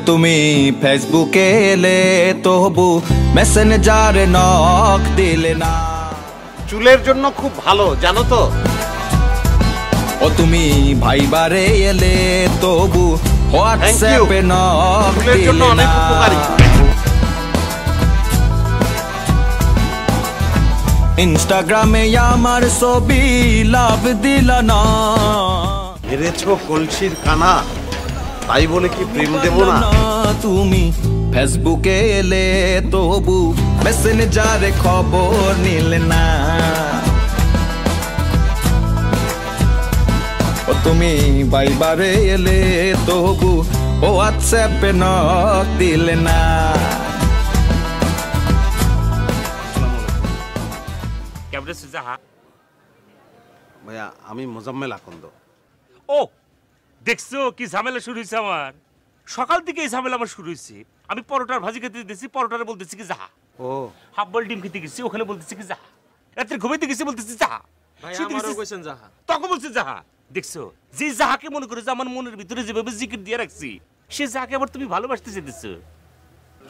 তুমি ফেসবুকে এলে তবু মেসেঞ্জারে নক দিলে না। চুলের জন্য খুব ভালো জানো তো। ও তুমি ভাইবারে এলে তবু হোয়াটসঅ্যাপে নক দিলে না। ইনস্টাগ্রামে আমার ছবি লাভ দিলা না। হেরেছো কলসির কানা, তাই বলে কি প্রেম দেব না? তুমি ফেসবুকে এলে তবু মেসেঞ্জারে খবর নিলে না। ও তুমি ভাইবারে এলে তবু হোয়াটসঅ্যাপে নক দিলে না। ভাইয়া আমি মোজাম্মেল আকন্দ। ও দেখছো কি ঝামেলা শুরু হয়েছে আমার? সকাল থেকে এই ঝামেলা আমার শুরু হয়েছে। আমি পরোটার ভাজি খেতে দিতেছি, পরোটারে বলতেছি কি যাহা। ও হাফ বল ডিম খেতে গেছি, ওখানে বলতেছি কি যাহা। রাত্রে ঘুমাইতে গেছি, বলতেছি যাহা। তখন বলছে যাহা। দেখছো যে যাহাকে মনে করে যে আমার মনের ভিতরে যেভাবে জিকির দিয়ে রাখছি, সে যাহাকে আবার তুমি ভালোবাসতে চেয়েছো।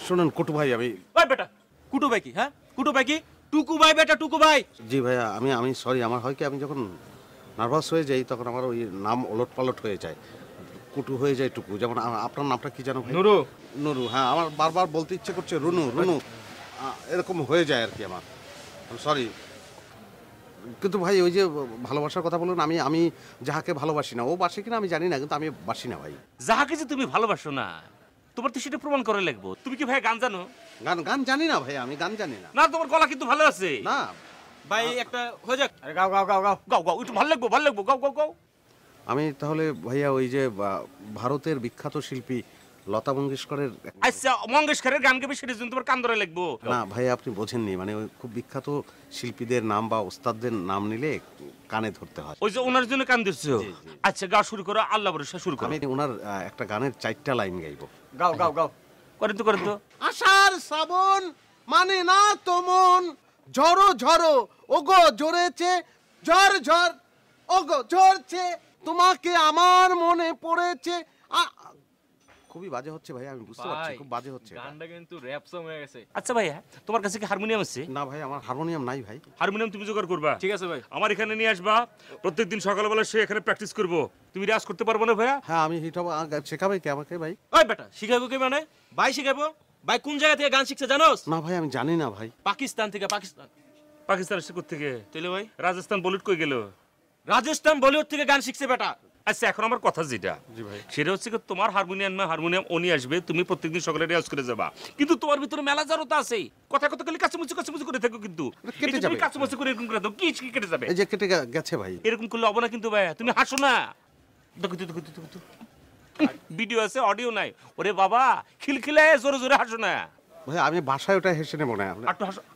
শুনুন কুটু ভাই, আমি ভাই বেটা কুটু ভাই কি? হ্যাঁ কুটু ভাই কি? টুকু ভাই বেটা, টুকু ভাই। জি ভাইয়া আমি সরি। আমার হয় কি, আমি যখন নার্ভাস হয়ে যাই তখন আমার ওই নাম ওলট পালট হয়ে যায়, কুটু হয়ে যায় টুকু। যেমন আপনার নামটা কি জানো? নুরু। নুরু, হ্যাঁ। আমার বারবার বলতে ইচ্ছে করছে রুনু রুনু, এরকম হয়ে যায় আর কি। আমার সরি। কিন্তু ভাই ওই যে ভালোবাসার কথা বলুন, আমি যাহাকে ভালোবাসি না, ও বাসে কিনা আমি জানি না, কিন্তু আমি বাসি না ভাই। যাহাকে যে তুমি ভালোবাসো না, তোমার তো সেটা প্রমাণ করে লাগবো। তুমি কি ভাই গান জানো? গান জানি না ভাই, আমি গান জানি না। না তোমার গলা কিন্তু ভালো আছে। না ভাই একটা হয়ে যাক। আরে গাও গাও গাও গাও গাও গাও, একটু ভালো লাগবো, ভালো লাগবো, গাও গাও গাও। আমি তাহলে ভাইয়া ওই যে ভারতের বিখ্যাত শিল্পী লতা মঙ্গেশকরের। আচ্ছা মঙ্গেশকরের গান গাবে, সেটা জন্য তোমার কান ধরে লাগবো? না ভাই আপনি বোঝেননি, মানে ওই খুব বিখ্যাত শিল্পীদের নাম বা ওস্তাদদের নাম নিলে কানে ধরতে হয়। ওই যে ওনার জন্য কান দিচ্ছো? আচ্ছা গাও শুরু করো, আল্লাহ ভরসা শুরু করো। আমি ওনার একটা গানের 4টা লাইন গাইবো। গাও গাও গাও, করেন তো করেন তো। আষাঢ় শ্রাবণ মানে না তোমন, ঝড়ো ঝড়ো ওগো জোরেছে, ঝড় ঝড় ওগো ঝরছে, তোমাকে আমার মনে পড়েছে। খুবই বাজে হচ্ছে ভাই, আমি বুঝতে পারছি খুব বাজে হচ্ছে। গানটা কিন্তু র‍্যাপ সং হয়ে গেছে। আচ্ছা ভাই, তোমার কাছে কি হারমোনিয়াম আছে? না ভাই, আমার হারমোনিয়াম নাই ভাই। হারমোনিয়াম তুমি জোগাড় করবা। ঠিক আছে ভাই, আমার এখানে নিয়ে আসবা। প্রত্যেকদিন সকালবেলা সে এখানে প্র্যাকটিস করব। তুমি রিয়াজ করতে পারবো না ভাইয়া? হ্যাঁ আমি হিট হব। শেখাবে কে আমাকে ভাই? ওই বেটা শিখাবো কে মানে? ভাই শিখাবো। ভাই কোন জায়গা থেকে গান শিখছে জানোস? না ভাই আমি জানি না ভাই। পাকিস্তান থেকে। পাকিস্তান? পাকিস্তান এসে থেকে তাহলে ভাই রাজস্থান বলিউড কই গেল? রাজস্থান বলিউড থেকে গান শিখছে বেটা। আচ্ছা এখন আমার কথা যেটা, সেটা হচ্ছে কি, তোমার হারমোনিয়াম উনি আসবে, তুমি প্রত্যেকদিন সকালে রিয়াজ করে যাবা। কিন্তু তোমার ভিতরে মেলা জড়তা আছে, কথা কথা খালি কাচুমুচু করে থাকো। কিন্তু কেটে যাবে, কাচুমুচু করে এরকম করে দাও, কি কেটে যাবে? এই যে কেটে গেছে ভাই। এরকম করলে হবে না কিন্তু ভাই, তুমি হাসো না। দেখো ভিডিও আছে, অডিও নাই। ওরে বাবা খিলখিলে জোরে জোরে হাসো না ভাই। আমি ভাষায় ওটা হেসে নেব না,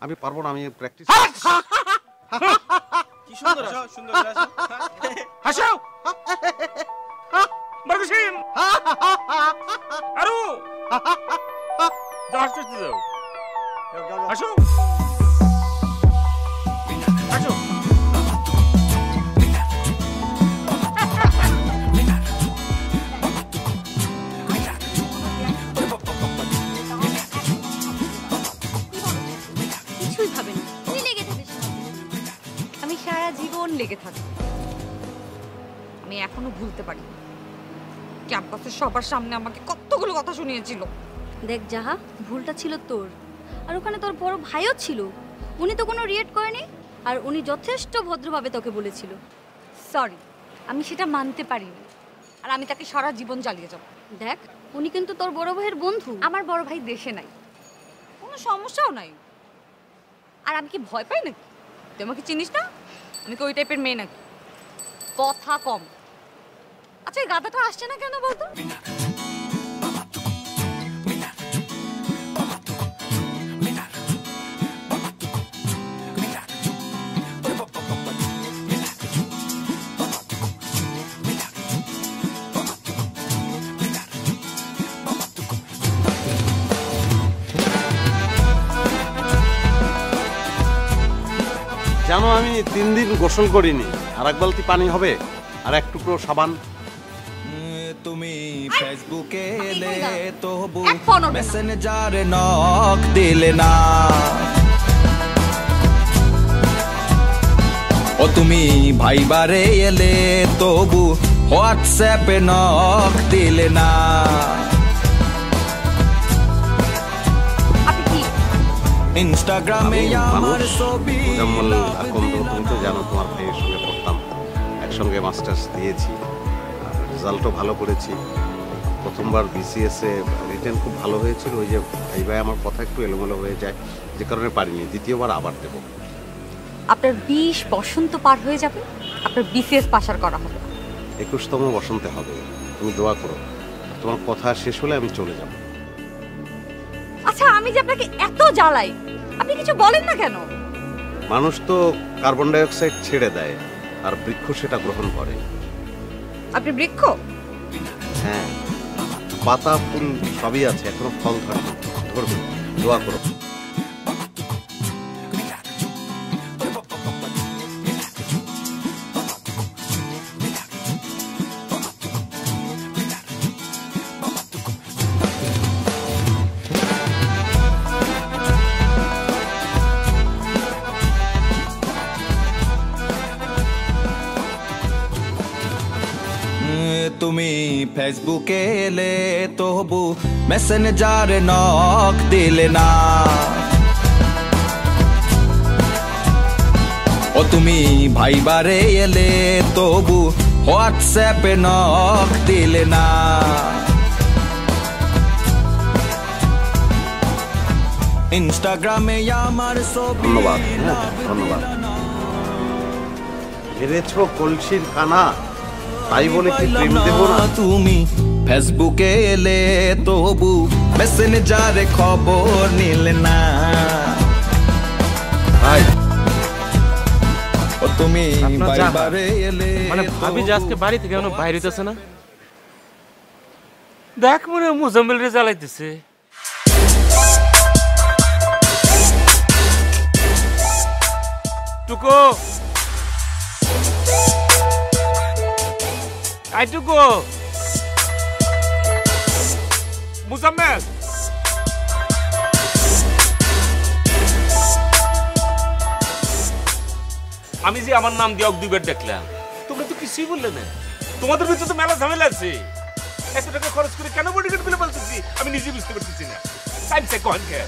আমি পারবো না, আমি প্র্যাকটিস। কি সুন্দর সুন্দর হাসো বারগুশিম আরো যাও হাসো হাসো। কিছুই ভাবেন না, তুমি লেগে থাকিস। আমি সারা জীবন লেগে থাকবো। আমি এখনো ভুলতে পারি ক্যাম্পাসে সবার সামনে আমাকে কতগুলো কথা শুনিয়েছিল। দেখ যাহা, ভুলটা ছিল তোর, আর ওখানে তোর বড় ভাইও ছিল। উনি তো কোনো রিয়েক্ট করেনি, আর উনি যথেষ্ট ভদ্রভাবে তোকে বলেছিল। সরি, আমি সেটা মানতে পারিনি, আর আমি তাকে সারা জীবন জ্বালিয়ে যাব। দেখ উনি কিন্তু তোর বড় ভাইয়ের বন্ধু। আমার বড় ভাই দেশে নাই, কোনো সমস্যাও নাই। আর আমি কি ভয় পাই নাকি? তুই আমাকে চিনিস না, আমি কি ওই টাইপের মেয়ে নাকি? কথা কম। আচ্ছা এই গাধাটা আসছে না কেন বলতো? জানো আমি 3 দিন গোসল করিনি, আর 1 বালতি পানি হবে আর 1 টুকরো সাবান। তুমি ফেসবুকে এলে তবু এক ফোন ওঠে না। মেসেঞ্জারে নক দিলে না। ও তুমি ভাইবারে এলে তবু হোয়াটসঅ্যাপে নক দিলে না। আপনি কি ইনস্টাগ্রামে আমার ছবি মোজাম্মেল আকন্দ, তুমি তো জানো তোমার ভাইয়ের সঙ্গে পড়তাম, একসঙ্গে মাস্টার্স দিয়েছি, রেজাল্টও ভালো করেছি। প্রথমবার বিসিএসে রিটেন খুব ভালো হয়েছিল, ওই যে ভাই আমার কথা একটু এলোমেলো হয়ে যায় যে কারণে পারিনি, দ্বিতীয়বার আবার দেব। আপনার 20 বসন্ত পার হয়ে যাবে, আপনার বিসিএস পাশার করা হবে। 21তম বসন্তে হবে, তুমি দোয়া করো। তোমার কথা শেষ হলে আমি চলে যাব। আচ্ছা আমি যে আপনাকে এত জ্বালাই, আপনি কিছু বলেন না কেন? মানুষ তো কার্বন ডাই অক্সাইড ছেড়ে দেয়, আর বৃক্ষ সেটা গ্রহণ করে। আপনি বৃক্ষ? হ্যাঁ, পাতা ফুল সবই আছে, এখনো ফল ধরেনি, ধরবে, দোয়া করো। তুমি ফেসবুকে এলে তবু মেসেঞ্জারে নক দিলে না। ও তুমি ভাইবারে এলে তবু হোয়াটসঅ্যাপে নক দিলে না। ইনস্টাগ্রামে আমার ছবি ধন্যবাদ, হ্যাঁ ধন্যবাদ। হেরেছ কলসির কানা, তাই বলে কি প্রেম দেব না? তুমি ফেসবুকে এলে তবু মেসেঞ্জারে খবর নিলে না। ভাই ও তুমি আপনার যা বাইবারে এলে মানে ভাবি যে আজকে বাড়ি থেকে এখনো বাইরে হইতেছে না। দেখ মনে হয় মোজাম্মেল রে জ্বালাইতেছে। টুকু আই টুকু, মোজাম্মেল আমি যে আমার নাম দিয়ে দুইবার দেখলাম, তোমরা তো কিছুই বললে না। তোমাদের ভিতরে তো মেলা ঝামেলা আছে। 100 টাকা খরচ করে কেন বডিগার্ড পেলে বলতেছি আমি নিজে বুঝতে পারতেছি না। টাইম সে কোন কে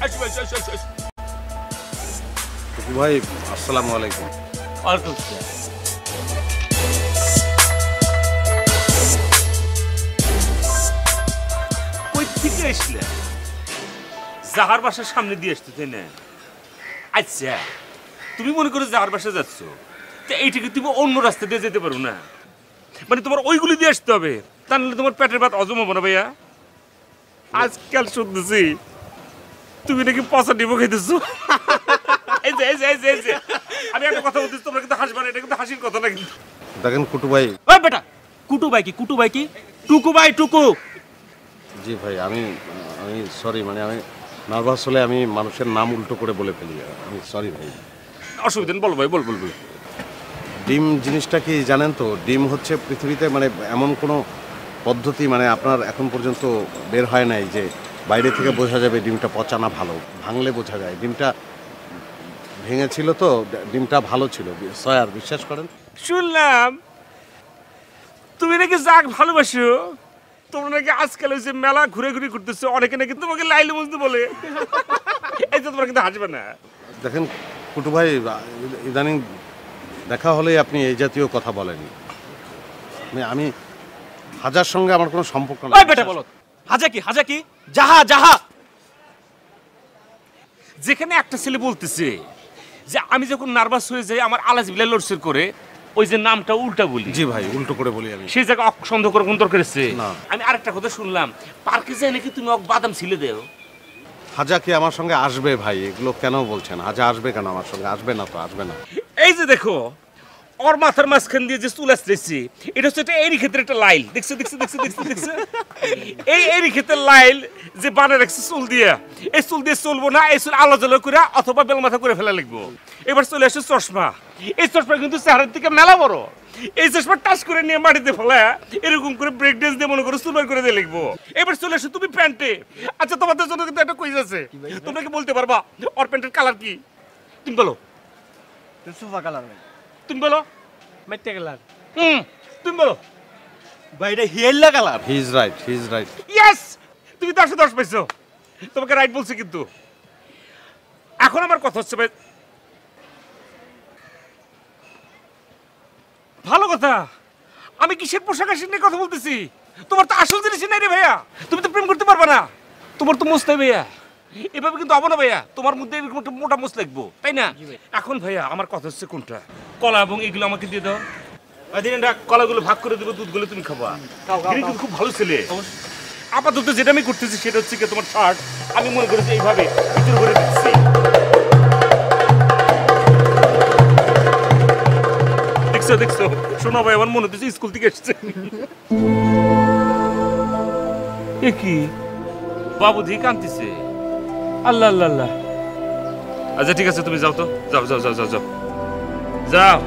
আসো আসো আসো আসো। টুকু ভাই আসসালামু আলাইকুম। ওয়ালাইকুম আসসালাম। কই থেকে আসলে? জাহার বাসার সামনে দিয়ে আসতে তাই না? আচ্ছা তুমি মনে করো জাহার বাসা যাচ্ছ, তো এইটাকে তুমি অন্য রাস্তা দিয়ে যেতে পারো না? মানে তোমার ওইগুলি দিয়ে আসতে হবে, তা নাহলে তোমার পেটের ভাত হজম হবে না ভাইয়া। আজকাল শুনতেছি তুমি নাকি পচা ডিমো খাইতেছো। এই যে এই যে এই যে এই যে আমি একটা কথা বলতেছি, তোমরা কিন্তু হাসবা না, এটা কিন্তু হাসির কথা না কিন্তু। দেখেন কুটু ভাই। ওই বেটা, কুটু ভাই কি? কুটু ভাই কি? টুকু ভাই, টুকু। জি ভাই, আমি সরি, মানে আমি নার্ভাস হলে আমি মানুষের নাম উল্টো করে বলে ফেলি, আমি সরি ভাই। অসুবিধা নেই, বল ভাই বল বল বল। ডিম জিনিসটা কি জানেন তো? ডিম হচ্ছে পৃথিবীতে মানে এমন কোনো পদ্ধতি মানে আপনার এখন পর্যন্ত বের হয় নাই যে বাইরে থেকে বোঝা যাবে ডিমটা পচা না ভালো। ভাঙলে বোঝা যায়। ডিমটা ভেঙেছিল তো, ডিমটা ভালো ছিল। সয়ার বিশ্বাস করেন? শুনলাম তুমি নাকি জাগ ভালোবাসো, তোমরা নাকি আজকাল ওই যে মেলা ঘুরে ঘুরে ঘুরতেছো, অনেকে নাকি তোমাকে লাইলে মজনু বলে। এই তো তোমরা কিন্তু হাসবে না। দেখেন কুটু ভাই, ইদানিং দেখা হলেই আপনি এই জাতীয় কথা বলেন। আমি হাজার সঙ্গে আমার কোনো সম্পর্ক ওই নেই। বেটা বলো, হাজা কি? হাজা কি? জাহা জাহা। যেখানে একটা ছেলে বলতেছে যে আমি যখন নার্ভাস হয়ে যাই আমার আলাজ বিলা লড়সর করে ওই যে নামটা উল্টা বলি। জি ভাই, উল্টো করে বলি আমি। সেই জায়গায় সন্দেহ করে কোন দরকার আছে? না। আমি আরেকটা কথা শুনলাম, পার্কে যাই নাকি তুমি বাদাম ছিলে দেও। হাজা কি আমার সঙ্গে আসবে ভাই? এগুলো কেন বলছেন? হাজা আসবে কেন আমার সঙ্গে? আসবে না তো, আসবে না। এই যে দেখো ওর মাথার মাঝখান দিয়ে যে চুল আসতেছে, এটা হচ্ছে একটা এরি ক্ষেত্রে একটা লাইল। দেখছো দেখছো দেখছো দেখছো দেখছো এই এরি ক্ষেত্রে লাইল যে বানে রাখছি চুল দিয়ে, এই চুল দিয়ে চলবো না, এই চুল আলো জ্বলা করে অথবা বেল মাথা করে ফেলা লাগবো। এবার চলে আসে চশমা। এই চশমা কিন্তু চেহারার দিকে মেলা বড়। এই চশমা টাচ করে নিয়ে মাটিতে ফেলা এরকম করে ব্রেক ড্যান্স দিয়ে মনে করে চুলবার করে দিয়ে লিখবো। এবার চলে আসো তুমি প্যান্টে। আচ্ছা তোমাদের জন্য কিন্তু একটা কুইজ আছে, তোমরা কি বলতে পারবা ওর প্যান্টের কালার কি? তুমি বলো। সুফা কালার ভাই। তুমি বলো। মেট্টে কালার। তুমি বলো। ভাই এটা yellow colour. He is right. Yes, তুমি 10/10 পাইছো। তোমাকে রাইট বলছি কিন্তু। এখন আমার কথা হচ্ছে ভাই, ভালো কথা, আমি কিসের পোশাক আশাক নিয়ে কথা বলতেছি? তোমার তো আসল জিনিস নাই রে ভাইয়া, তুমি তো প্রেম করতে পারবে না। তোমার তো মোস্তাই ভাইয়া, এভাবে কিন্তু হবো না ভাইয়া, তোমার মধ্যে এরকম একটা মোটা মোস্ত লাগবো, তাই না? এখন ভাইয়া আমার কথা হচ্ছে কোনটা, কলা এবং এগুলো আমাকে দিয়ে দাও। কলাগুলো ভাগ করে দেবো, দুধগুলো তুমি খাবা। কিন্তু খুব ভালো ছেলে। আপাতত যেটা আমি করতেছি সেটা হচ্ছে কি, তোমার শার্ট আমি মনে করি যে এইভাবে ভিতর করে দিচ্ছি। দেখছো শোনা ভাই, আমার মনে হচ্ছে স্কুল থেকে এসছে। এ কি বাবু দিয়ে কাঁদতেছে? আল্লাহ আল্লাহ আল্লাহ। আচ্ছা ঠিক আছে, তুমি যাও তো, যাও যাও যাও যাও যাও যাও।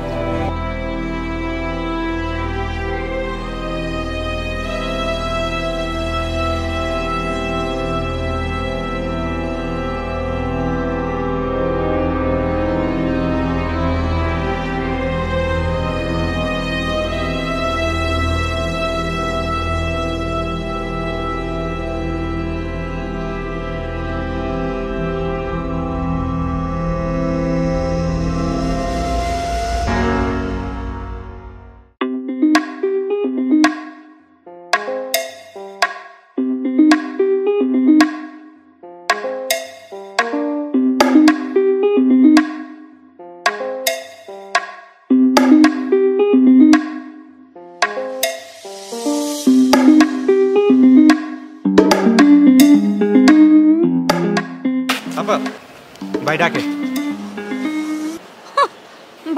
ভাই ডাকে।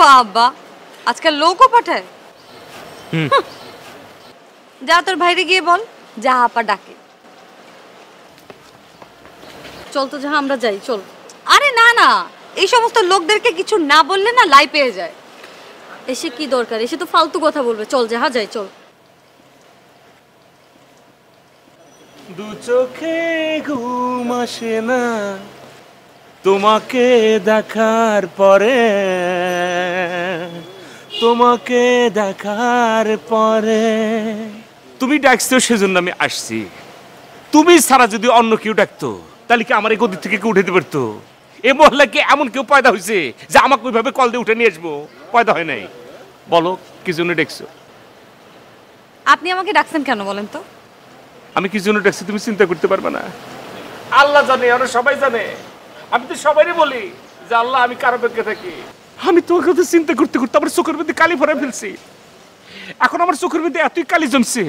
বাবা আজকাল লোকও পাঠায়। যা তোর ভাইরে গিয়ে বল যা আপা ডাকে। চল তো যাহা আমরা যাই, চল। আরে না না, এই সমস্ত লোকদেরকে কিছু না বললে না লাই পেয়ে যায়। এসে কি দরকার, এসে তো ফালতু কথা বলবে। চল যাহা যাই, চল। দু চোখে ঘুম আসে না তোমাকে দেখার পরে, তোমাকে দেখার পরে। তুমি ডাকছো সেজন্য আমি আসছি। তুমি ছাড়া যদি অন্য কেউ ডাকতো তাহলে কি আমার এই গদি থেকে কেউ উঠে দিতে পারতো? এ মহল্লা কি এমন কেউ পয়দা হয়েছে যে আমাকে ওইভাবে কল দিয়ে উঠে নিয়ে আসবো? পয়দা হয় নাই। বলো কি জন্য ডাকছো? আপনি আমাকে ডাকছেন কেন বলেন তো? আমি কি জন্য ডাকছি তুমি চিন্তা করতে পারবে না? আল্লাহ জানে, আর সবাই জানে। আমি তো সবাইকে বলি যে আল্লাহ আমি কার অপেক্ষা থাকি। আমি তোর কথা চিন্তা করতে করতে আমার চোখের মধ্যে কালি ভরে ফেলছি। এখন আমার চোখের মধ্যে এতই কালি জমছে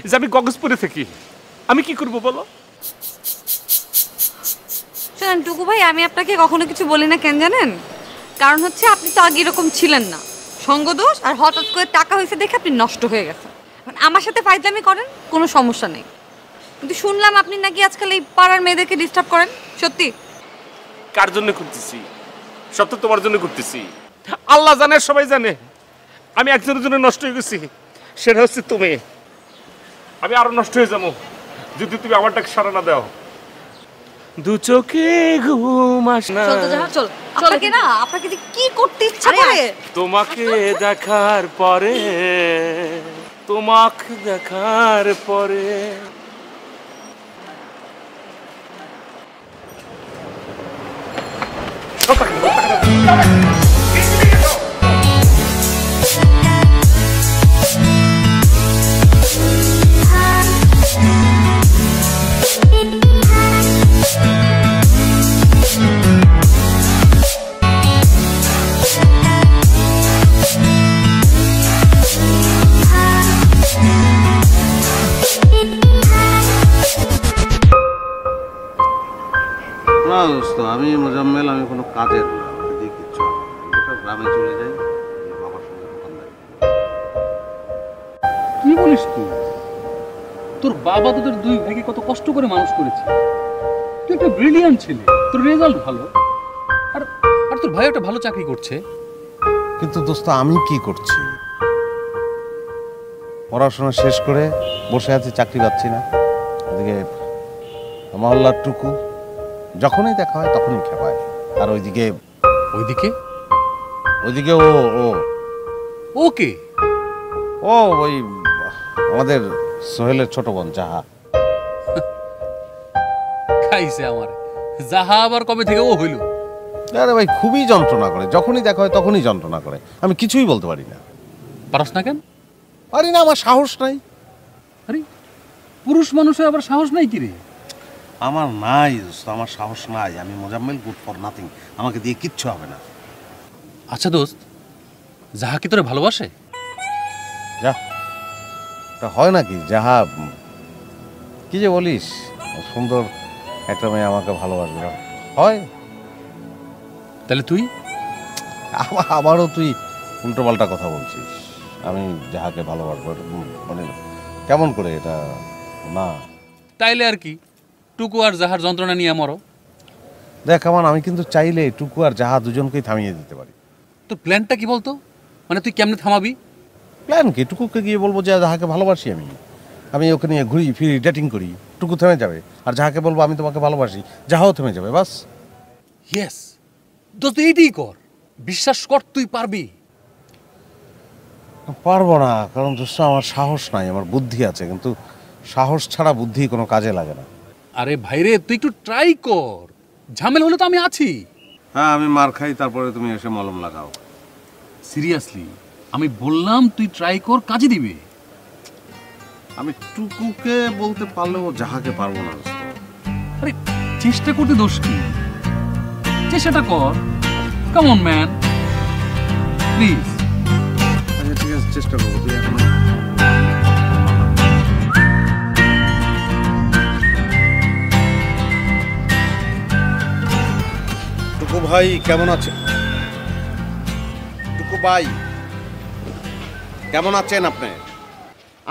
যে আমি গগজ পরে থাকি। আমি কি করব বলো? শোনেন টুকু ভাই, আমি আপনাকে কখনো কিছু বলি না, কেন জানেন? কারণ হচ্ছে আপনি তো আগে এরকম ছিলেন না, সঙ্গদোষ আর হঠাৎ করে টাকা হয়েছে দেখে আপনি নষ্ট হয়ে গেছেন। এখন আমার সাথে ফাইজলামি করেন, কোনো সমস্যা নেই। কিন্তু শুনলাম আপনি নাকি আজকাল এই পাড়ার মেয়েদেরকে ডিস্টার্ব করেন। সত্যি? কার জন্য করতেছি? সব তো তোমার জন্য করতেছি। আল্লাহ জানে, সবাই জানে আমি একজনের জন্য নষ্ট হয়ে গেছি, সেটা হচ্ছে তুমি। আমি আরো নষ্ট হয়ে যাবো যদি তুমি আমারটাকে সারা না দাও। দু চোখে ঘুম আসে না। চল তো যাহা, চল। আপনাকে না, আপনাকে যে কি করতে ইচ্ছা করে। তোমাকে দেখার পরে, তোমাকে দেখার পরে। না দোস্ত, আমি মোজাম্মেল, আমি কোনো কাজের না, দিয়ে কিচ্ছু গ্রামে চলে যাই, বাবার সঙ্গে দোকানদারি। কি বলিস তুই? তোর বাবা তোদের দুই ভাইকে কত কষ্ট করে মানুষ করেছে, তুই একটা ব্রিলিয়ান্ট ছেলে, তোর রেজাল্ট ভালো, আর আর তোর ভাই একটা ভালো চাকরি করছে। কিন্তু দোস্ত আমি কি করছি? পড়াশোনা শেষ করে বসে আছি, চাকরি পাচ্ছি না। এদিকে মহল্লার টুকু যখনই দেখা হয় তখনই খেপায়। আর ওইদিকে ওইদিকে ওইদিকে ও ও ওকে ও ওই আমাদের সোহেলের ছোট বোন জাহা। খাইছে আমার জাহা, আবার কবে থেকে ও হইল? আরে ভাই খুবই যন্ত্রণা করে, যখনই দেখা হয় তখনই যন্ত্রণা করে। আমি কিছুই বলতে পারি না। পারস না কেন? পারি না, আমার সাহস নাই। আরে পুরুষ মানুষের আবার সাহস নাই কি রে? আমার নাই দোস্ত, আমার সাহস নাই। আমি মোজাম্মেল, গুড ফর নাথিং, আমাকে দিয়ে কিচ্ছু হবে না। আচ্ছা দোস্ত, জাহা কি তোরে ভালোবাসে? যা তা হয় নাকি? যাহা কি যে বলিস, সুন্দর একটা মেয়ে আমাকে ভালোবাসবে হয়? তাহলে তুই আবারও তুই উল্টো পাল্টা কথা বলছিস। আমি যাহাকে ভালোবাসবো মানে কেমন করে? এটা না। তাইলে আর কি, টুকু আর জাহার যন্ত্রণা নিয়ে মরো। দেখ আমার, আমি কিন্তু চাইলে টুকু আর যাহা দুজনকেই থামিয়ে দিতে পারি। তোর প্ল্যানটা কি বলতো? মানে তুই কেমনে থামাবি? প্ল্যান কি? টুকুকে গিয়ে বলবো যে যাহাকে ভালোবাসি আমি, আমি ওকে নিয়ে ঘুরি ফিরি ডেটিং করি, টুকু থেমে যাবে। আর যাহাকে বলবো আমি তোমাকে ভালোবাসি, যাহাও থেমে যাবে, বাস। ইয়েস দোস্ত, এইটাই কর, বিশ্বাস কর তুই পারবি। পারবো না, কারণ দোস্ত আমার সাহস নাই। আমার বুদ্ধি আছে, কিন্তু সাহস ছাড়া বুদ্ধি কোনো কাজে লাগে না। আরে ভাইরে, তুই একটু ট্রাই কর, ঝামেলা হলে তো আমি আছি। হ্যাঁ, আমি মার খাই, তারপরে তুমি এসে মলম লাগাও। সিরিয়াসলি আমি বললাম তুই ট্রাই কর, কাজে দিবে। আমি টুকুকে বলতে পারলেও যাহাকে পারবো না দোস্ত। আরে চেষ্টা করতে দোষ কি? চেষ্টাটা কর, কাম অন ম্যান, প্লিজ। আচ্ছা ঠিক আছে, চেষ্টা করবো। তুই এখন টুকু ভাই কেমন আছে? টুকু ভাই কেমন আছেন আপনি?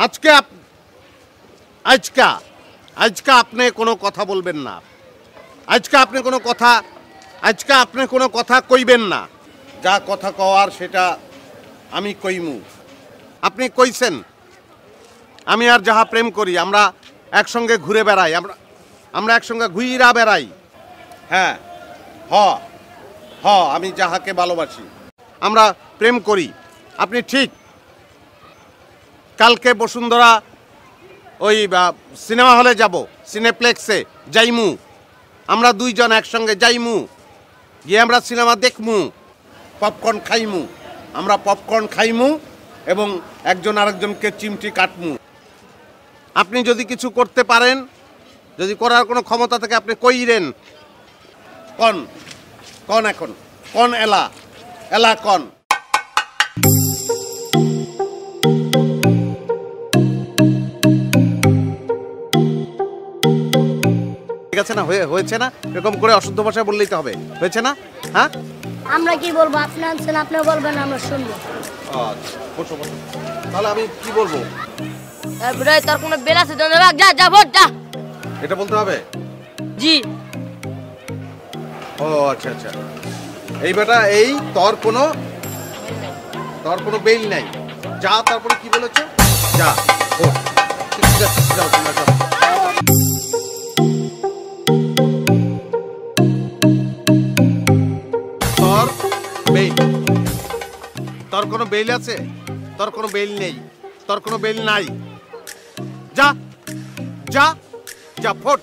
আজকে আজকে আপনি কোনো কথা বলবেন না। আজকে আপনি কোনো কথা কইবেন না। যা কথা কওয়ার সেটা আমি কইমু। আপনি কইছেন আমি আর যাহা প্রেম করি, আমরা একসঙ্গে ঘুরে বেড়াই, আমরা একসঙ্গে ঘুইরা বেড়াই। হ্যাঁ আমি যাহাকে ভালোবাসি, আমরা প্রেম করি। আপনি ঠিক। কালকে বসুন্ধরা ওই সিনেমা হলে যাব, সিনেপ্লেক্সে যাইমু। আমরা দুইজন একসঙ্গে যাইমু, গিয়ে আমরা সিনেমা দেখমু, পপকর্ন খাইমু। আমরা পপকর্ন খাইমু এবং একজন আরেকজনকে চিমটি কাটমু। আপনি যদি কিছু করতে পারেন, যদি করার কোনো ক্ষমতা থাকে, আপনি কইরেন। কন এখন কন, এলা কন। ঠিক আছে না? হয়েছে না? এরকম করে অশুদ্ধ ভাষায় বললেই তো হবে। হয়েছে না? হ্যাঁ, আমরা কি বলবো? আপনি আনছেন, আপনি বলবেন, আমরা শুনবো। আচ্ছা বসো। তাহলে আমি কি বলবো? তারপরে তোর কোনো বেল আছে? যা ভোট যা, এটা বলতে হবে? জি। ও আচ্ছা। এই বেটা, এই তোর কোনো বেল নাই। যা, তারপরে কি বলেছ? যা ভোট। ঠিক আছে, যাও তোমরা যাও। তোর কোনো বেল আছে? তোর কোনো বেল নেই, তোর কোনো বেল নাই। যা ভোট।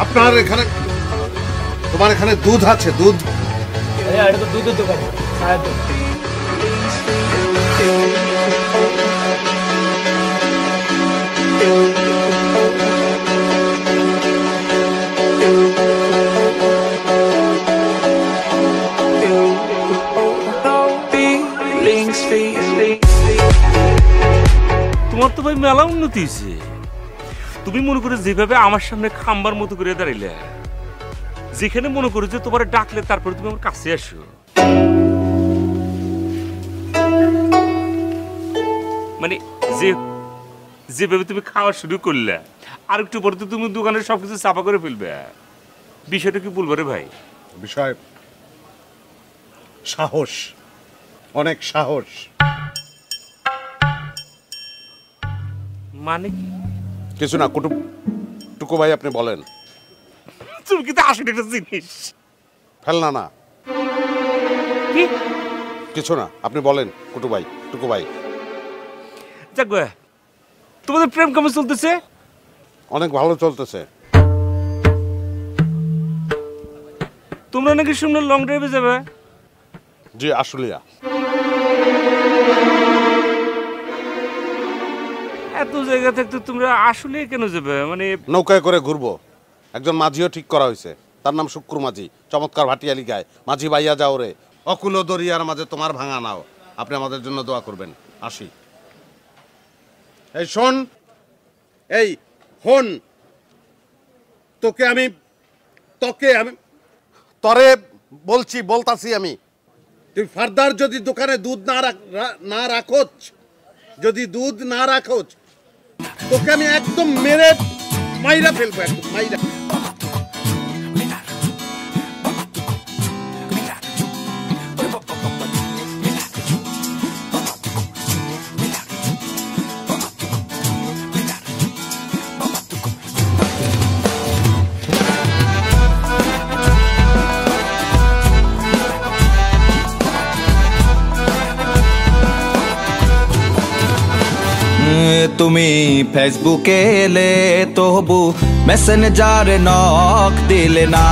আপনার এখানে, তোমার এখানে দুধ আছে? দুধ? এটা তো দুধের দোকান, চায়ের দোকান। তোমার তো ভাই মেলা উন্নতি হয়েছে। তুমি মনে করে যেভাবে আমার সামনে খাম্বার মতো করে দাঁড়াইলে, যেখানে মনে করো যে তোমার ডাকলে তারপরে তুমি আমার কাছে আসো, মানে যেভাবে তুমি খাওয়া শুরু করলে আর একটু পরে তো তুমি দোকানের সবকিছু চাপা করে ফেলবে। বিষয়টা কি বলবো রে ভাই? বিষয় সাহস, অনেক সাহস। মানে কি? কিছু না টুকু ভাই, আপনি বলেন। তুমি কি আসলে একটা জিনিস ফেলনা না, কি কিছু না, আপনি বলেন টুকু ভাই। যাক গে, তোমাদের প্রেম কেমন চলতেছে? অনেক ভালো চলতেছে। তোমরা নাকি শুনলে লং ড্রাইভে যাবে? জি, আশুলিয়া। এত জায়গা থাকতে তোমরা আসলে কেন যাবে? মানে নৌকায় করে ঘুরবো। একজন মাঝিও ঠিক করা হয়েছে, তার নাম শুক্র মাঝি, চমৎকার ভাটিয়ালি গায়। মাঝি ভাইয়া যাও রে, অকুল দরিয়ার মাঝে তোমার ভাঙা নাও। আপনি আমাদের জন্য দোয়া করবেন। আসি। এই শোন, এই হন, তোকে আমি তরে বলতাছি আমি, তুই ফার্দার যদি দোকানে দুধ না রাখোচ, তোকে আমি একদম মেরে মাইরা ফেলবো, একদম মাইরা। তুমি ফেসবুকে এলে তবু মেসেঞ্জারে নক দিলে না।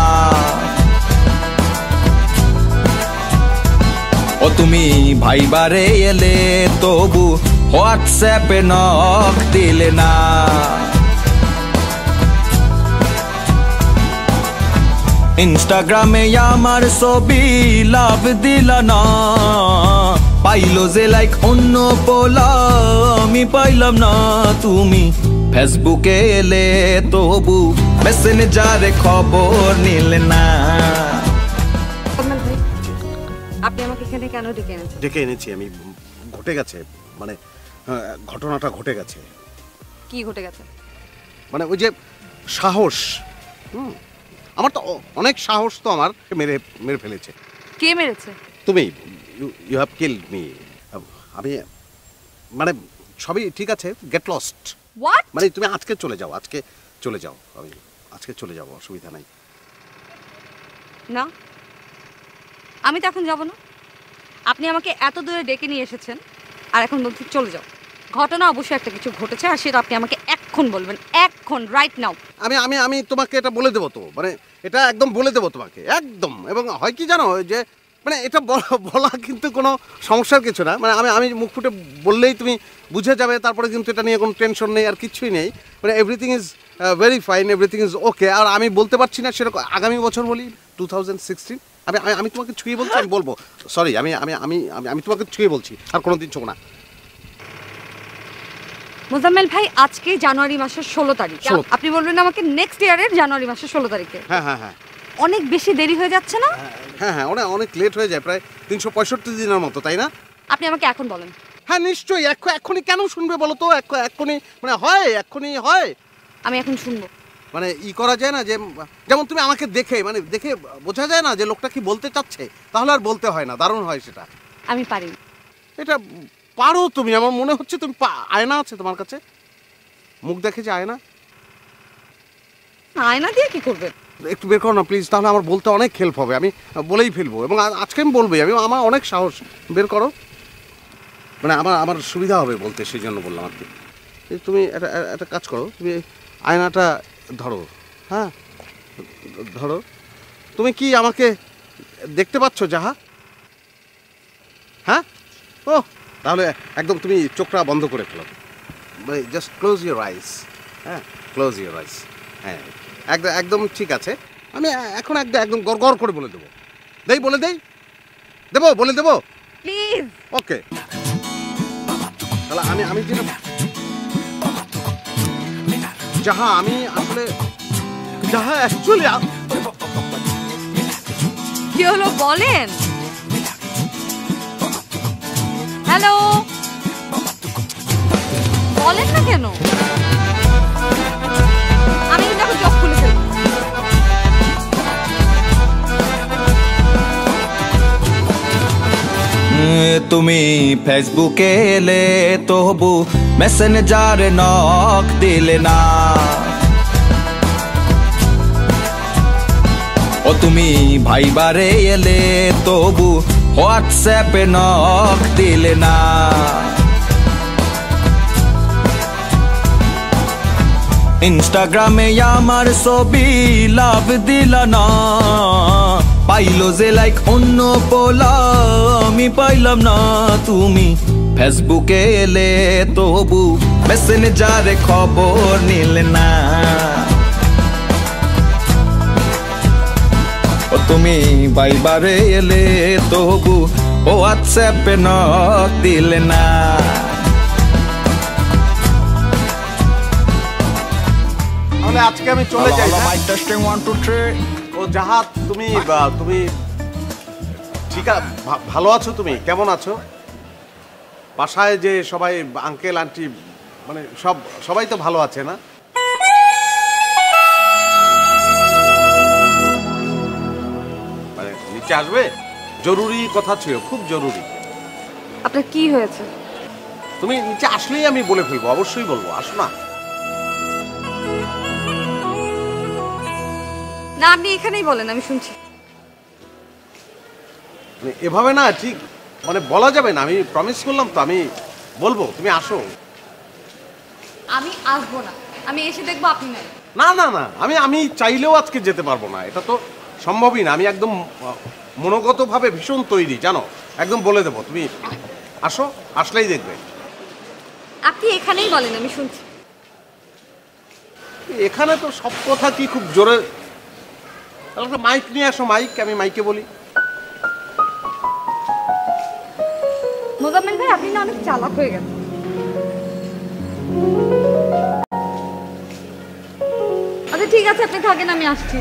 ও তুমি ভাইবারে এলে তবু হোয়াটসঅ্যাপে নক দিলে না। ইনস্টাগ্রামে আমার ছবি লাভ দিলা না। পাইলো যে লাইক অন্য পোলা, আমি পাইলাম না। তুমি ফেসবুকে এলে তবু মেসেঞ্জারে খবর নিলে না। আপনি আমাকে এখানে কেন ডেকে এনেছেন? ডেকে এনেছি আমি, ঘটে গেছে, মানে ঘটনাটা ঘটে গেছে। কি ঘটে গেছে? মানে ওই যে সাহস, আমার তো অনেক সাহস, তো আমার মেরে ফেলেছে। কে মেরেছে? তুমি। You have killed me. আমি মানে সবই ঠিক আছে, গেট লস্ট। হোয়াট? মানে তুমি আজকে চলে যাও, আমি আজকে চলে যাব, অসুবিধা নাই। না, আমি তো এখন যাব না। আপনি আমাকে এত দূরে ডেকে নিয়ে এসেছেন আর এখন বলতে চলে যাও। ঘটনা অবশ্যই একটা কিছু ঘটেছে, আর সেটা আপনি আমাকে এখন বলবেন, এখন, রাইট নাও। আমি তোমাকে এটা বলে দেবো, তো মানে এটা একদম বলে দেবো তোমাকে, একদম। এবং হয় কি জানো, যে মানে এটা বলা কিন্তু কোনো সমস্যার কিছু না। মানে আমি মুখ ফুটে বললেই তুমি বুঝে যাবে, তারপরে কিন্তু এটা নিয়ে কোনো টেনশন নেই আর কিছুই নেই। মানে everything is very fine, everything is okay. আর আমি বলতে পারছি না সেরকম, আগামী বছর বলি 2016। আমি তোমাকে ছুঁয়ে বলছি, আমি বলবো সরি, আমি তোমাকে ছুঁয়ে বলছি, আর কোনোদিন ছোঁব না। মোজাম্মেল ভাই, আজকে জানুয়ারি মাসের 16 তারিখ, আপনি বলবেন আমাকে নেক্সট ইয়ারের জানুয়ারি মাসের 16 তারিখে? হ্যাঁ, অনেক বেশি দেরি হয়ে যাচ্ছে না? হ্যাঁ, অনেক লেট হয়ে যায়, প্রায় 365 দিনের মতো, তাই না? আপনি আমাকে এখন বলেন। হ্যাঁ নিশ্চয়ই, এক্ষুনি কেন শুনবে বলো তো? এক্ষুনি মানে হয়, এক্ষুনি হয়। আমি এখন শুনবো। মানে করা যায় না, যে যেমন তুমি আমাকে দেখে বোঝা যায় না যে লোকটা কি বলতে চাচ্ছে, তাহলে আর বলতে হয় না, দারুণ হয় সেটা। আমি পারি। এটা পারো তুমি, আমার মনে হচ্ছে। তুমি আয়না আছে তোমার কাছে? মুখ দেখে যে আয়না দিয়ে কি করবে? একটু বের করো না প্লিজ, তাহলে আমার বলতে অনেক হেল্প হবে। আমি বলেই ফেলবো, এবং আজকে আমি বলবোই। আমার অনেক সাহস, বের করো। মানে আমার সুবিধা হবে বলতে, সেই জন্য বললাম আর কি। তুমি একটা কাজ করো, তুমি আয়নাটা ধরো। হ্যাঁ ধরো। তুমি কি আমাকে দেখতে পাচ্ছ জাহা? হ্যাঁ, ও তাহলে একদম তুমি চোখটা বন্ধ করে ফেলো, জাস্ট ক্লোজ ইউর আইস। হ্যাঁ, ক্লোজ ইউর আইস। হ্যাঁ, একদম ঠিক আছে। আমি এখন একদম গড় করে বলে দেবো। বলে দেবো প্লিজ। ওকে, তাহলে আমি যেটা যাহা আমি আসলে যাহা অ্যাকচুয়ালি কি হলো বলেন। হ্যালো, বলেন না কেন? আমি কিন্তু এখন জব খুলে ফেলবো। তুমি ফেসবুকে এলে তবু মেসেঞ্জারে নক দিলে না। ও তুমি ভাইবারে এলে তবু হোয়াটসঅ্যাপে নক দিলে না। ইনস্টাগ্রামে আমার ছবি লাভ দিলা না। পাইলো যে লাইক অন্য পোলা আমি পাইলাম না। তুমি ফেসবুকে এলে তবু মেসেঞ্জারে খবর নিলে না। ও তুমি বাইবারে এলে তবু হোয়াটসঅ্যাপে নক দিলে না। তাহলে আজকে আমি চলে যাই। ও যাহা তুমি ঠিক ভালো আছো? তুমি কেমন আছো? বাসায় যে সবাই আঙ্কেল আন্টি মানে সবাই তো ভালো আছে না? মানে নিচে আসবে, জরুরি কথা ছিল, খুব জরুরি। আপনার কি হয়েছে? তুমি নিচে আসলেই আমি বলে ফেলবো, অবশ্যই বলবো, আসো না। না, আপনি এখানেই বলেন, আমি শুনছি। এভাবে না, ঠিক মানে বলা যাবে না। আমি প্রমিস করলাম তো, আমি বলবো, তুমি আসো। আমি আসবো না, আমি এসে দেখবো আপনি নাই। না না না, আমি চাইলেও আজকে যেতে পারবো না, এটা তো সম্ভবই না। আমি একদম মনোগতভাবে ভীষণ তৈরি, জানো, একদম বলে দেবো। তুমি আসো, আসলেই দেখবে। আপনি এখানেই বলেন, আমি শুনছি। এখানে তো সব কথা কি খুব জোরে? তাহলে মাইক নিয়ে আসো, মাইক, আমি মাইকে বলি। মোজাম্মেল ভাই, আপনি না অনেক চালাক হয়ে গেছেন। আচ্ছা ঠিক আছে, আপনি থাকেন, আমি আসছি।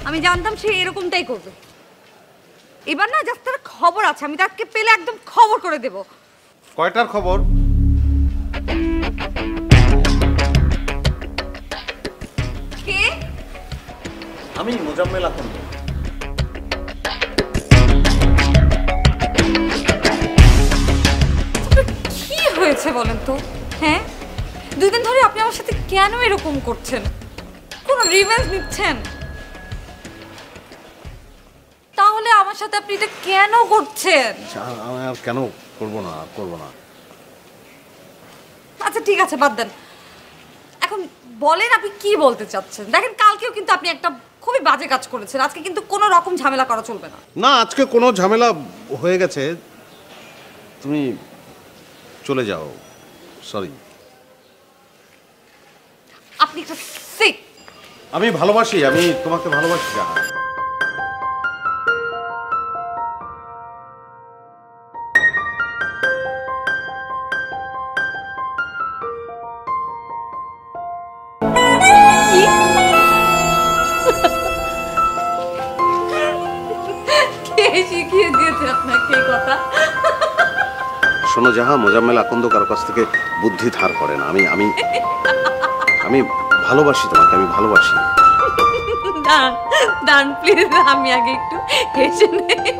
আমি জানতাম সে এরকমটাই করবে। এবার না জাস্ট তার খবর আছে, আমি তাকে পেলে একদম খবর করে দেব। কয়টার খবর? কে? আমি মোজাম্মেল আকন্দ। কি হয়েছে বলেন তো? হ্যাঁ, 2 দিন ধরে আপনি আমার সাথে কেন এরকম করছেন? কোনো রিভেঞ্জ নিচ্ছেন? তাহলে আমার সাথে আপনি এটা কেন করছেন? আমি আর কেন করব না, আচ্ছা ঠিক আছে, বাদ দেন। এখন বলেন আপনি কি বলতে চাচ্ছেন। দেখেন, কালকেও কিন্তু আপনি একটা খুবই বাজে কাজ করেছেন, আজকে কিন্তু কোনো রকম ঝামেলা করা চলবে না। না, আজকে কোনো ঝামেলা হয়ে গেছে, তুমি চলে যাও। সরি। আপনি একটা সিক। আমি ভালোবাসি, আমি তোমাকে ভালোবাসি। যাহা শিখিয়ে দিয়েছে আপনাকে এই কথা? শোনো যাহা, মোজাম্মেল আকন্দ কারো কাছ থেকে বুদ্ধি ধার করে না। আমি আমি আমি ভালোবাসি তোমাকে, আমি ভালোবাসি। দান প্লিজ, আমি আগে একটু হেসে নেই।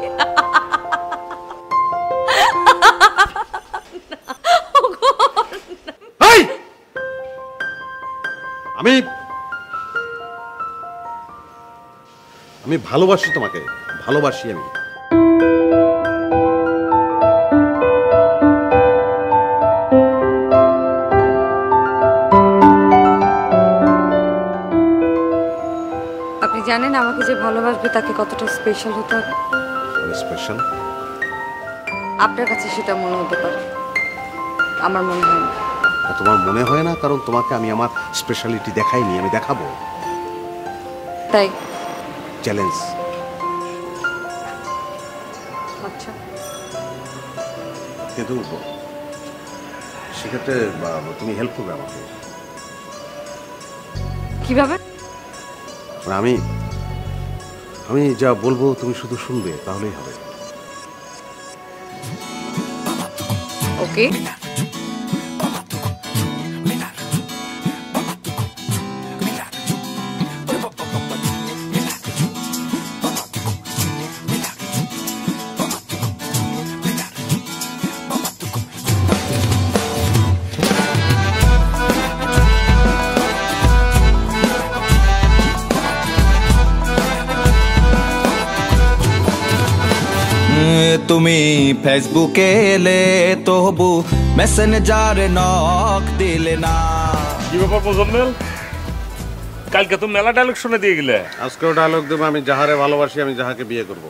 আমি ভালোবাসি তোমাকে, ভালোবাসি আমি। আমাকে যে ভালোবাসবে তাকে কতটা স্পেশাল হতে হবে। স্পেশাল আপনার কাছে সেটা মনে হতে পারে, আমার মনে হয় না। তোমার মনে হয় না, কারণ তোমাকে আমি আমার স্পেশালিটি দেখাইনি, আমি দেখাবো। তাই চ্যালেঞ্জ। আচ্ছা, কিন্তু সেক্ষেত্রে তুমি হেল্প করবে আমাকে। কিভাবে? আমি আমি যা বলবো তুমি শুধু শুনবে, তাহলেই হবে। ওকে। তুমি ফেসবুকে এলে তবু মেসেঞ্জারে নক দিলে না। কি ব্যাপার মোজাম্মেল, কালকে তো মেলা ডায়লগ শুনে দিয়ে গেলে, আজকেও ডায়লগ দেবো। আমি যাহারে ভালোবাসি, আমি যাহাকে বিয়ে করব।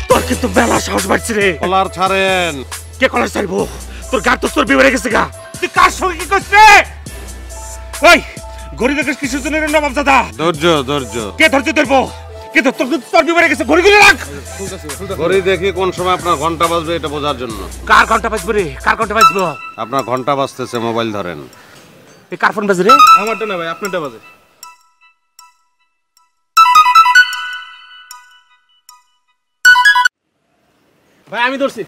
তোর কিন্তু মেলা সাহস বাড়ছে রে। কলার ছাড়েন। কে কলার ছাড়বো? তোর গার তো তোর বিয়ে গেছে গা। তুই কার সঙ্গে কি করছিস? ওই ঘড়ি দেখিস কিসের জন্য রে নবাব দাদা? ধৈর্য ধৈর্য। কে ধৈর্য ধরবো? কে তোর তোর বিয়ে গেছে? ঘড়িগুলো রাখ। ঘড়ি দেখি কোন সময় আপনার ঘন্টা বাজবে এটা বোঝার জন্য। কার ঘন্টা বাজবে রে? কার ঘন্টা বাজবো? আপনার ঘন্টা বাজতেছে, মোবাইল ধরেন। এই কার ফোন বাজে রে? আমারটা না ভাই, আপনারটা বাজে। ভাই আমি ধরছি।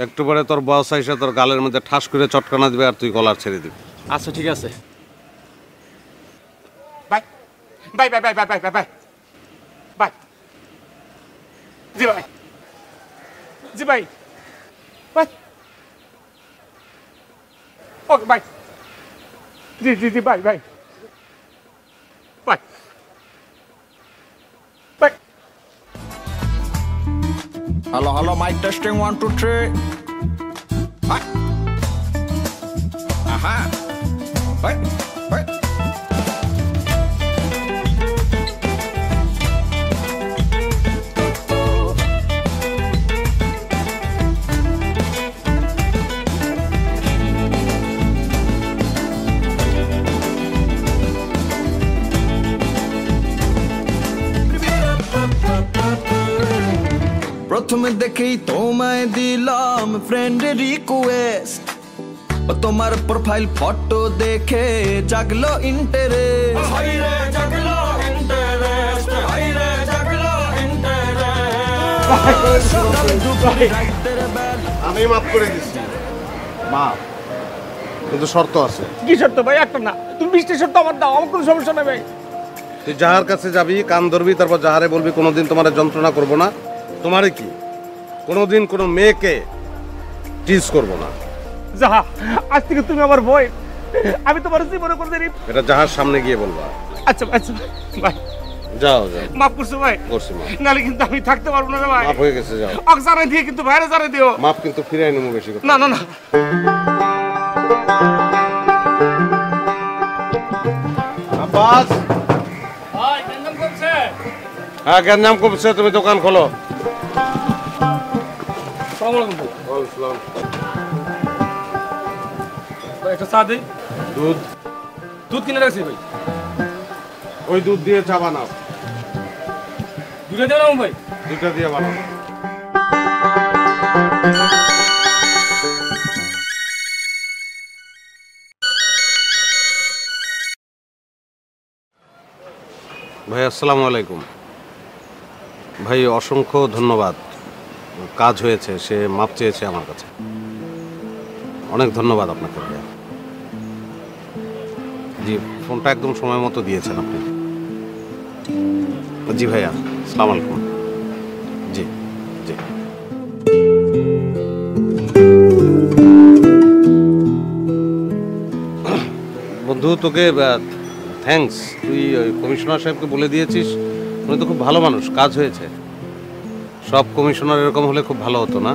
একটু পরে তোর বস এসে তোর গালের মধ্যে ঠাস করে চটকানা দিবে, আর তুই কলার ছেড়ে দিবি। আচ্ছা ঠিক আছে। Bye bye bye bye bye bye bye bye. জি ভাই, জি ভাই, বাই। Okay bye. জি জি জি bye bye bye bye. Hello hello, mic testing 1 2 3। আহা বাই বাই। প্রথমে দেখেই তোমায় দিলাম ফ্রেন্ড রিকোয়েস্ট, তোমার প্রোফাইল ফটো দেখে জাগলো ইন্টারেস্ট। আমি মাফ করে দিচ্ছি, মাফ, কিন্তু শর্ত আছে। কি শর্ত ভাই? একটা না, তুমি 20টা শর্ত আমার দাও, আমার কোনো সমস্যা নেই ভাই। তুই যাহার কাছে যাবি, কান ধরবি, তারপর যাহারে বলবি কোনোদিন তোমার যন্ত্রণা করবো না। তোমারে কি কোনোদিন কোনো মেয়েকে টিজ করবো না। যাহা, আজ থেকে তুমি আমার বই, আমি তোমার জীবনে করে দিই। এটা যাহার সামনে গিয়ে বলবা। আচ্ছা আচ্ছা ভাই, যাও যাও। মাফ করছো ভাই? করছি মাফ। নালে কিন্তু আমি থাকতে পারবো না রে ভাই। মাফ হয়ে গেছে, যাও। অক জানাই দিয়ে কিন্তু বাইরে জানাই দিও। মাফ কিন্তু ফিরাই নেবো বেশি কথা। না না না। আব্বাস, ভাই গঞ্জাম করছে। হ্যাঁ গ্যাঞ্জাম কমছে, তুমি দোকান খোলো। আসসালামু আলাইকুম ভাই। ভাই একটা চা দেই। দুধ? দুধ কিনে রাখছি ভাই। ওই দুধ দিয়ে চা বানাও। দুধে দেবো না ভাই? দুধটা দিয়ে বানাও। ভাই আসসালামু আলাইকুম। ভাই অসংখ্য ধন্যবাদ, কাজ হয়েছে, সে মাপ চেয়েছে আমার কাছে। অনেক ধন্যবাদ আপনাকে ভাইয়া। জি, ফোনটা একদম সময় মতো দিয়েছেন আপনি। জি ভাইয়া, আসসালামু আলাইকুম। জি জি। বন্ধু, তোকে থ্যাঙ্কস। তুই কমিশনার সাহেবকে বলে দিয়েছিস, উনি তো খুব ভালো মানুষ, কাজ হয়েছে। সব কমিশনার এরকম হলে খুব ভালো হতো না?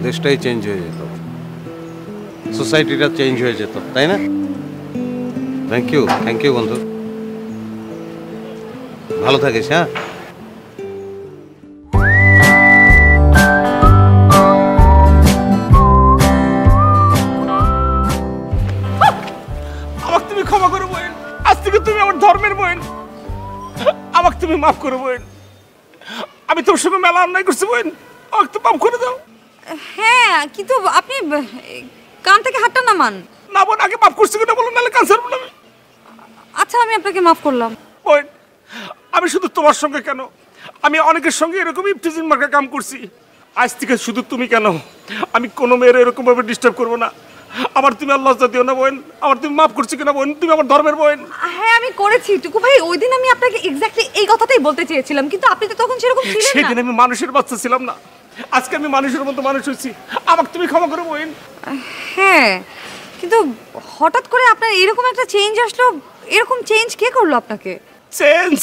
দেশটাই চেঞ্জ হয়ে যেত, সোসাইটিটা চেঞ্জ হয়ে যেত, তাই না? থ্যাংক ইউ বন্ধু, ভালো থাকিস। হ্যাঁ, আমাকে তুমি ক্ষমা করো বোন, আজ থেকে তুমি আমার ধর্মের বোন, আমাকে তুমি মাফ করো বোন। আমি তোর সঙ্গে মেলা অন্যায় করছি বোন, আমাকে তো মাফ করে দাও। হ্যাঁ, কিন্তু আপনি কান থেকে হাতটা নামান। না বোন, আগে মাফ করছি কিনা বলুন, নাহলে ক্যান্সার বললাম। আচ্ছা, আমি আপনাকে মাফ করলাম বোন। আমি শুধু তোমার সঙ্গে কেন, আমি অনেকের সঙ্গে এরকম ইফটিজিং মার্কা কাম করছি। আজ থেকে শুধু তুমি কেন, আমি কোনো মেয়ের এরকম ভাবে ডিস্টার্ব করবো না। আমার তুমি আর লজ্জা দিও না বোন, আমার তুমি মাফ করছি কিনা বোন, তুমি আমার ধর্মের বোন। হ্যাঁ, আমি করেছি টুকু ভাই। ওই দিন আমি আপনাকে এক্স্যাক্টলি এই কথাটাই বলতে চেয়েছিলাম, কিন্তু আপনি তো তখন সেরকম ছিলেন না। সেদিন আমি মানুষের বাচ্চা ছিলাম না, আজকে আমি মানুষের মতো মানুষ হয়েছি, আমাকে তুমি ক্ষমা করো বোন। হ্যাঁ, কিন্তু হঠাৎ করে আপনার এরকম একটা চেঞ্জ আসলো, এরকম চেঞ্জ কে করলো আপনাকে? চেঞ্জ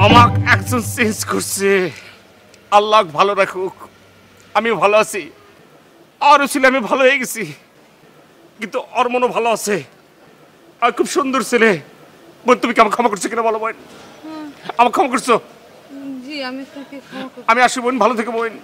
আমাকে একজন চেঞ্জ করছে, আল্লাহ ভালো রাখুক। আমি ভালো আছি, আর ছিল আমি ভালো হয়ে গেছি, কিন্তু ওর মনও ভালো আছে, আর খুব সুন্দর ছেলে। বোন, তুমি কি আমাকে ক্ষমা করছো কিনা বলো বোন? আমাকে ক্ষমা করছো? জি, আমি আপনাকে ক্ষমা করছি। আমি আসি বোন, ভালো থেকে বোন।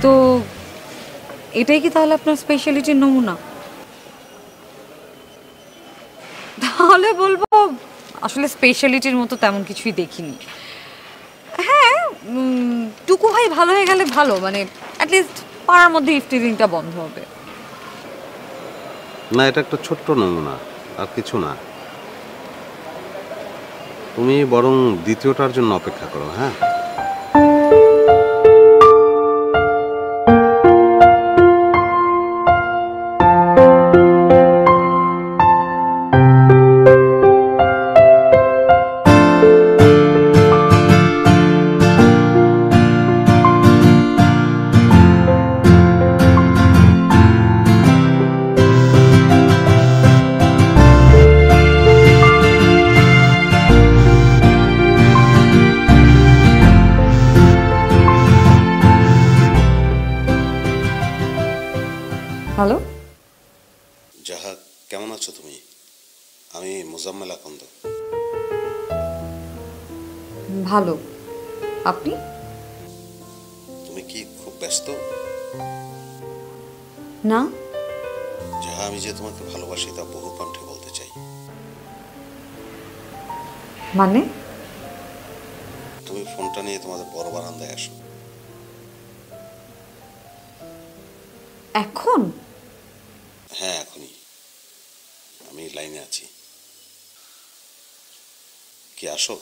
তো এটাই কি তাহলে আপনার স্পেশালিটির নমুনা? তাহলে বলবো আসলে স্পেশালিটির মতো তেমন কিছুই দেখিনি। হ্যাঁ, টুকু ভাই ভালো হয়ে গেলে ভালো, মানে অ্যাটলিস্ট পাড়ার মধ্যে ইফটিজিংটা বন্ধ হবে। না, এটা একটা ছোট্ট নমুনা, আর কিছু না। তুমি বরং দ্বিতীয়টার জন্য অপেক্ষা করো। হ্যাঁ, হ্যালো জাহা, কেমন আছো তুমি? আমি মোজাম্মেল আকন্দ। ভালো, আপনি? তুমি কি খুব ব্যস্ত? না। জাহা, আমি যে তোমাকে ভালোবাসি তা বহু কণ্ঠে বলতে চাই। মানে? তুমি ফোনটা নিয়ে তোমাদের বড় বারান্দায় আসো। এখন? হ্যাঁ, এখনই। আমি লাইনে আছি, কি আসো?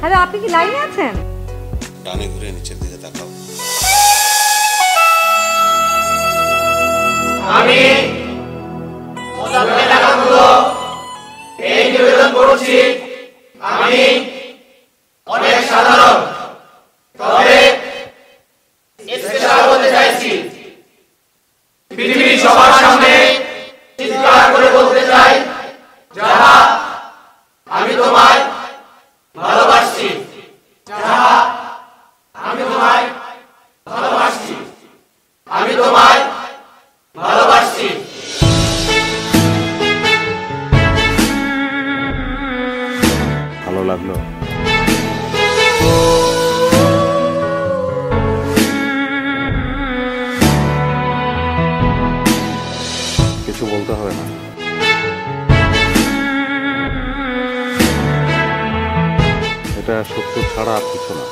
হ্যালো, আপনি কি লাইনে আছেন? ডানে ঘুরে নিচের দিকে তাকাও। আমি মোজাম্মেল আকন্দ এই নিবেদন করছি, আমি অনেক সাধারণ, তবে স্পেশাল বলতে চাইছি। পৃথিবীর সবার সামনে চিৎকার করে বলতে চাই, যাহা আমি তোমায় ভালোবাসছি, যাহা আমি তোমায় ভালোবাসছি, আমি তোমায় ভালোবাসছি। ভালো লাগলো। কিছু বলতে হবে না। এটা সত্য ছাড়া আর কিছু না।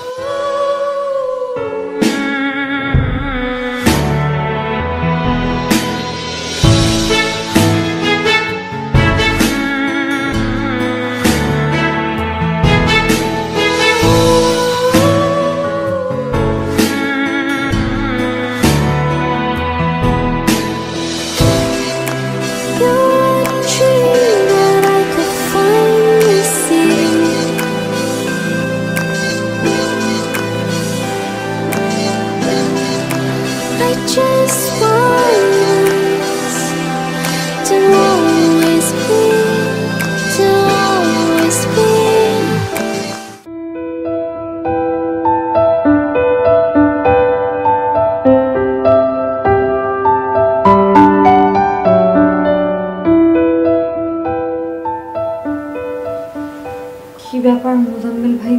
কি ব্যাপার মোজাম্মেল ভাই,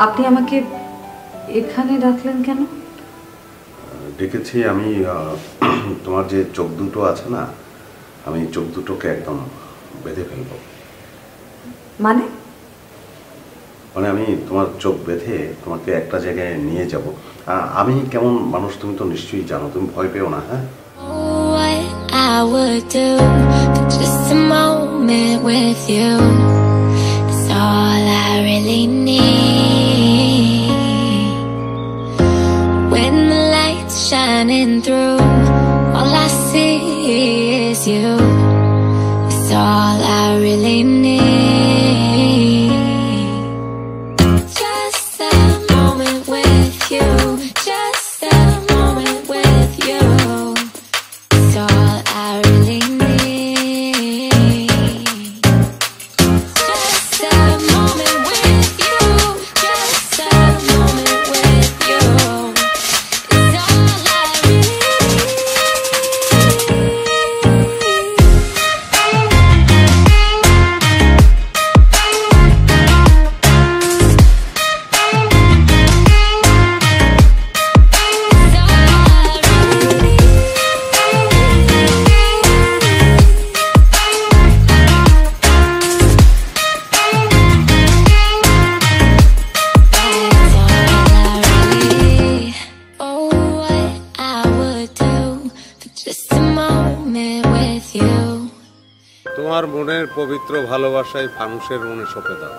আপনি আমাকে এখানে ডাকলেন কেন? ডেকেছি আমি, তোমার যে চোখ দুটো আছে না, আমি চোখ দুটোকে একদম বেঁধে ফেলবো। মানে? মানে আমি তোমার চোখ বেঁধে তোমাকে একটা জায়গায় নিয়ে যাব। আমি কেমন মানুষ তুমি তো নিশ্চয়ই জানো, তুমি ভয় পেও না। হ্যাঁ, I would do for just a moment with you. It's all I really need. When the light's shining through, all I see is you. It's all I really need. Just a moment with you. Just a moment with you. It's all I really need. Just a moment with you. Just a moment with you. It's all I really তোমার মনের পবিত্র ভালোবাসায় ফানুষের মনে সঁপে দাও।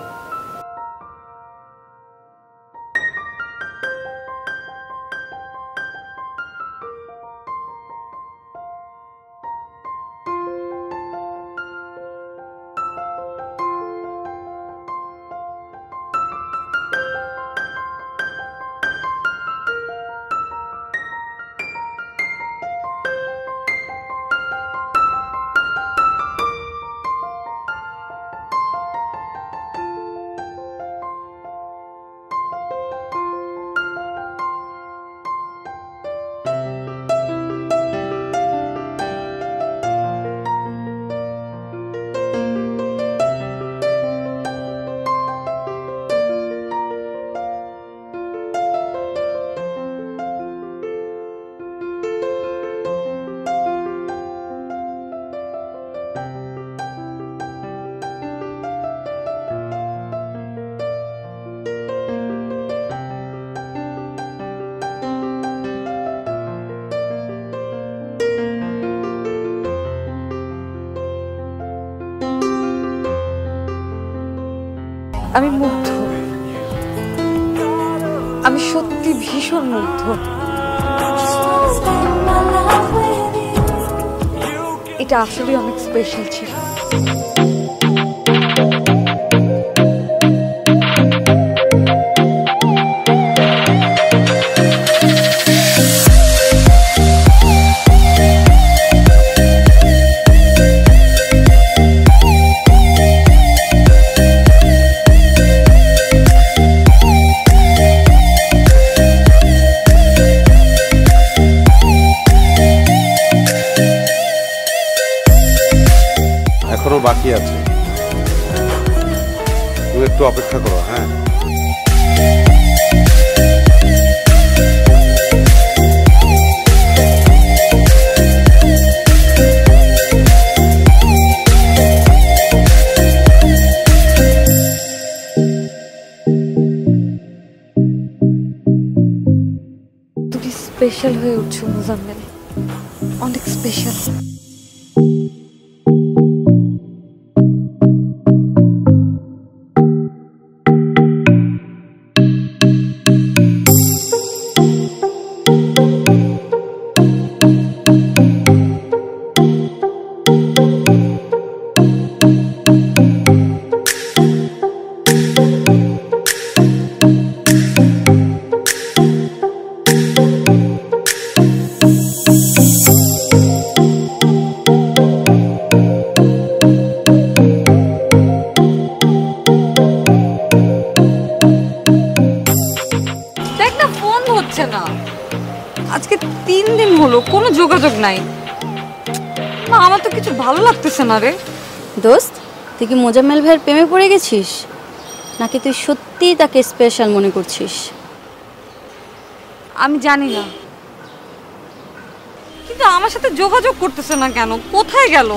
আমি মুগ্ধ, আমি সত্যি ভীষণ মুগ্ধ। এটা আসলে অনেক স্পেশাল ছিল। বাকি তুমি একটু অপেক্ষা করো। হ্যাঁ, তুমি স্পেশাল হয়ে উঠছো মোজাম্মেল, অনেক স্পেশাল। আজকে 3 দিন হলো কোনো যোগাযোগ নাই। না আমার তো কিছু ভালো লাগতেছে না রে। দোস্ত, তুই কি মোজাম্মেল ভাইয়ের প্রেমে পড়ে গেছিস, নাকি তুই সত্যিই তাকে স্পেশাল মনে করছিস? আমি জানি না, কিন্তু আমার সাথে যোগাযোগ করতেছে না কেন? কোথায় গেল?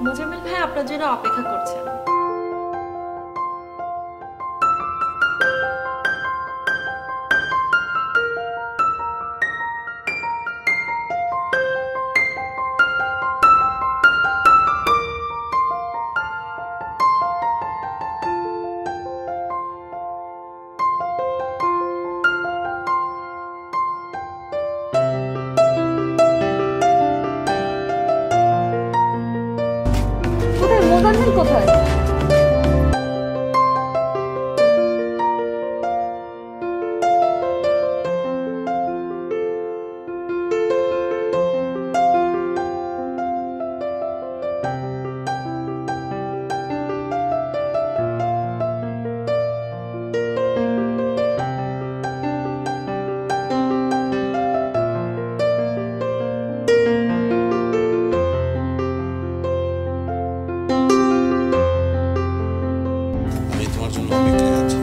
মোজাম্মেল ভাই আপনার জন্য অপেক্ষা করছেন। কোথায় মোজাম্মেল কোথায়? জন্য অপেক্ষায় আছি।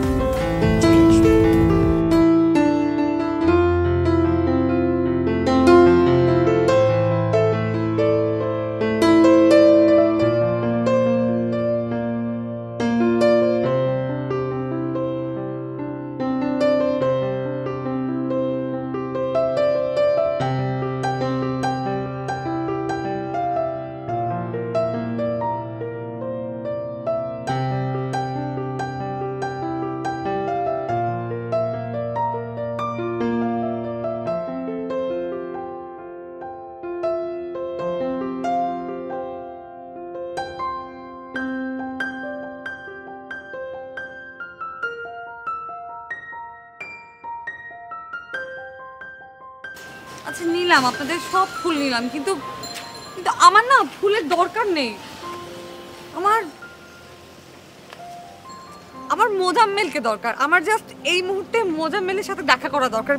আচ্ছা নিলাম, আপনাদের সব ফুল নিলাম, কিন্তু কিন্তু আমার না ফুলের দরকার নেই। আমার মোজাম্মেলকে দরকার। আমার জাস্ট এই মুহূর্তে মোজাম্মেলের সাথে দেখা করা দরকার।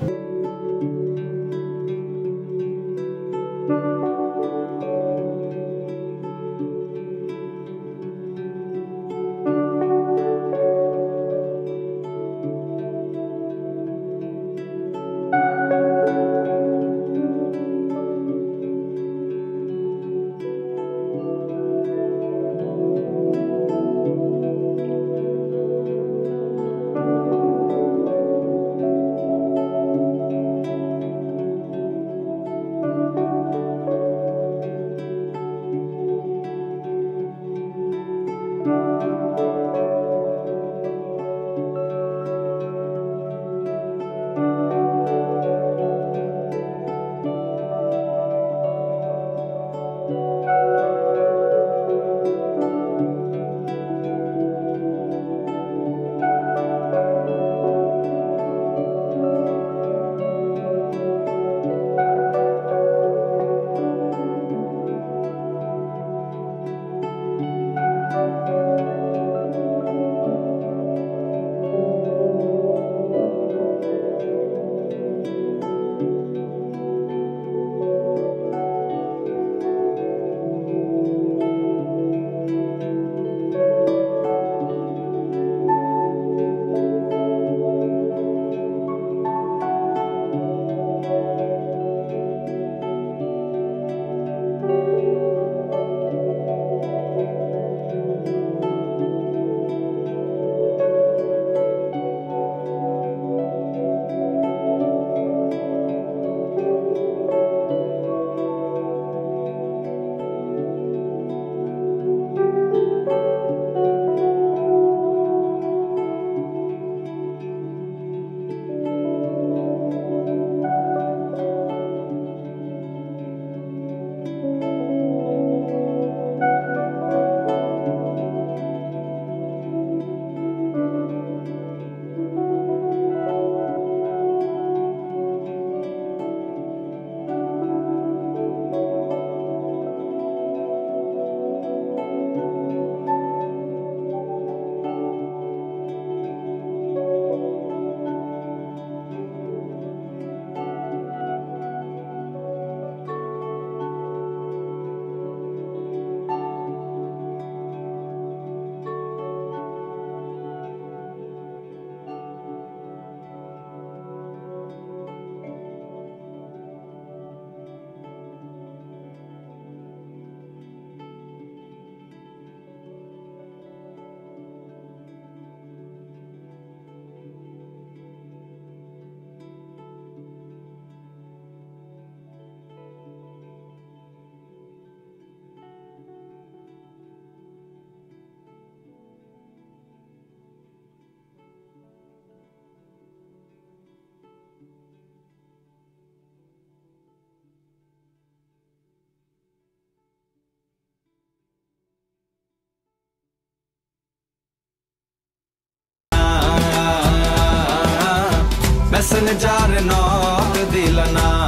messenger not dilana